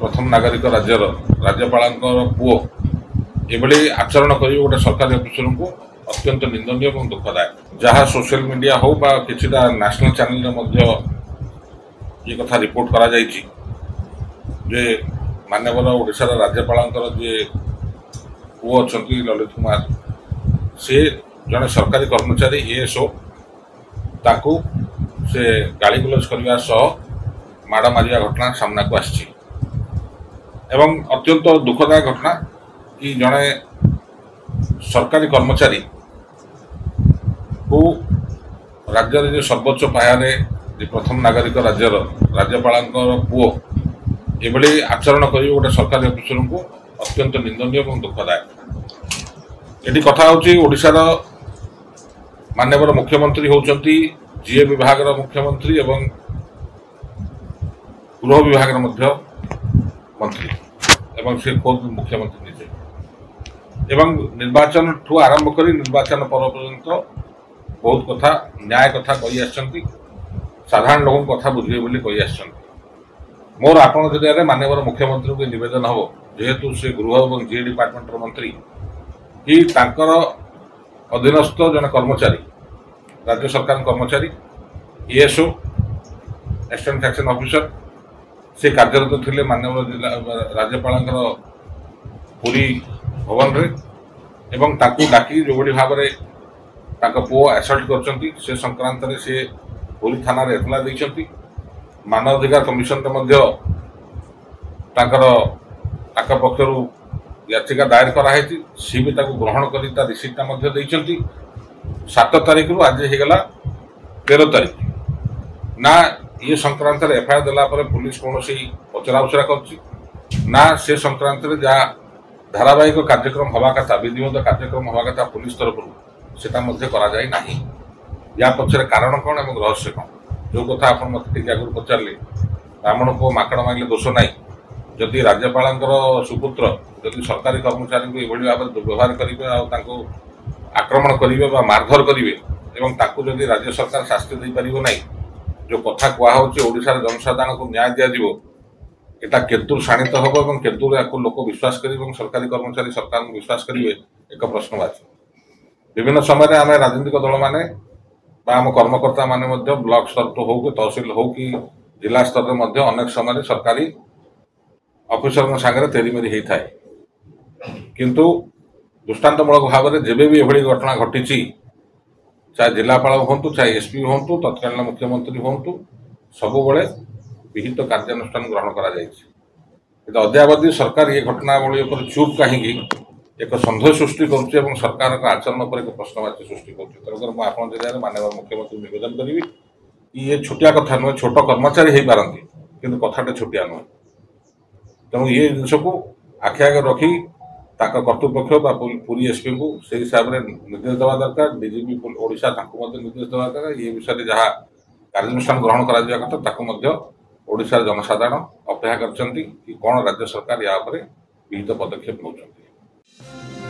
प्रथम नागरिक राज्यर राज्यपाल पुओ एभली आचरण कर गोटे सरकारी अफिसर को अत्यंत निंदनीय और दुखदायक जहाँ सोशल मीडिया हो बा किछिटा नेशनल चैनल ये कथा रिपोर्ट करा जायछि जे माननीय ओडिशा राज्यपाल जे पुओ अछंती ललित कुमार से जड़े सरकारी कर्मचारी एएसओ ताकू से गाली गुलज करने सह माड़ मारिया घटना सामना को आसी एवं अत्यंत दुखदायक घटना कि जड़े सरकारी कर्मचारी को राज्य जो सर्वोच्च पायारे प्रथम नागरिक राज्यर राज्यपाल पुओ एभली आचरण कर गोटे सरकारी अफिसर को अत्यंत निंदनीय और दुखदायक। ये कथा होशार माननीय मुख्यमंत्री होती जीए विभाग मुख्यमंत्री एवं गृह विभाग मंत्री एवं से खुद मुख्यमंत्री निजे एवं निर्वाचन ठू आरंभ कर निर्वाचन पर्यंत बहुत कथा न्याय कथा कही आसछंती साधारण लोगों कथा बुझे बोली कही आसछंती मोर आपण जरिया माननीय मुख्यमंत्री को निवेदन हम जेहेतु से गृह और जीए डिपार्टमेंट मंत्री कि तांकर अधीनस्थ जन कर्मचारी राज्य सरकार कर्मचारी एएसओ असिस्टेंट सेक्शन ऑफिसर से कार्यरत थे माननीय जिला राज्यपाल पुरी भवन रे एवं ताकू डाकी जो भाव में पुओ एसल्ट कर संक्रांत से पुरी थाना एतला देइछंती मानवाधिकार कमिशन पक्षर याचिका दायर कराई सी भी ग्रहण कर रिसीप्टा 7 तारीख रु आज होगला 13 तारीख ना ये संक्रांत एफआईआर देला पुलिस कौन पचरा उचरा कर से संक्रांत जहाँ धारावाहिक कार्यक्रम हवा कथा विधिवत कार्यक्रम हवा कथा पुलिस तरफ से या पक्षर कारण कौन और रहस्य कौन जो कथा आप मत आगुरी पचारे ब्राह्मण को माकड़ मारे दोष ना जदि राज्यपाल सुपुत्र जदि सरकारी कर्मचारी को यह भाव दुर्व्यवहार करेंगे आक्रमण करेंगे मारधर करेंगे और ताकू जदि राज्य सरकार शास्ति दे पार ना जो कथा कहशार जनसाधारण को न्याय दिज्व यहाँ केतुर शाणित हम और केतुर या लोक विश्वास करेंगे सरकारी कर्मचारी सरकार को विश्वास करेंगे एक प्रश्नवाची विभिन्न समय आम राजनीतिक दल मैंने आम कर्मकर्ता माने ब्लॉक स्तर तो हो कि तहसिल हो कि जिला स्तर में अनेक समय सरकारी ऑफिसर सागर तेरीमेरी होता है किंतु दृष्टांतमूलक भाव में जब भी एभली घटना घटी चाहे जिलापाल हूँ चाहे एसपी हूँ तत्कालीन मुख्यमंत्री हूँ सबु विहित कार्यानुष्ठान ग्रहण कर अद्यावधि सरकार ये घटनावली चुप कहीं एक सन्देह सृष्टि कर सरकार आचरण पर एक प्रश्नवाची सृष्टि कर माननीय मुख्यमंत्री निवेदन करी कि ये छोटिया कथा नुहे छोट कर्मचारी हो पारती कि कथाटे छोटिया नुहे तेणु ये जिनस को आखि आगे रखी कर्तृपक्ष पुरी एसपी को से हिसाब से निर्देश देवा दरकार डीजीपी ओडिशा निर्देश देवा दरकार ये विषय जहाँ कार्यानुष्ठान ग्रहण करा ओडिशार जनसाधारण अपेक्षा करछंती कि कौन राज्य सरकार या विहित पदक्षेप नौछंती।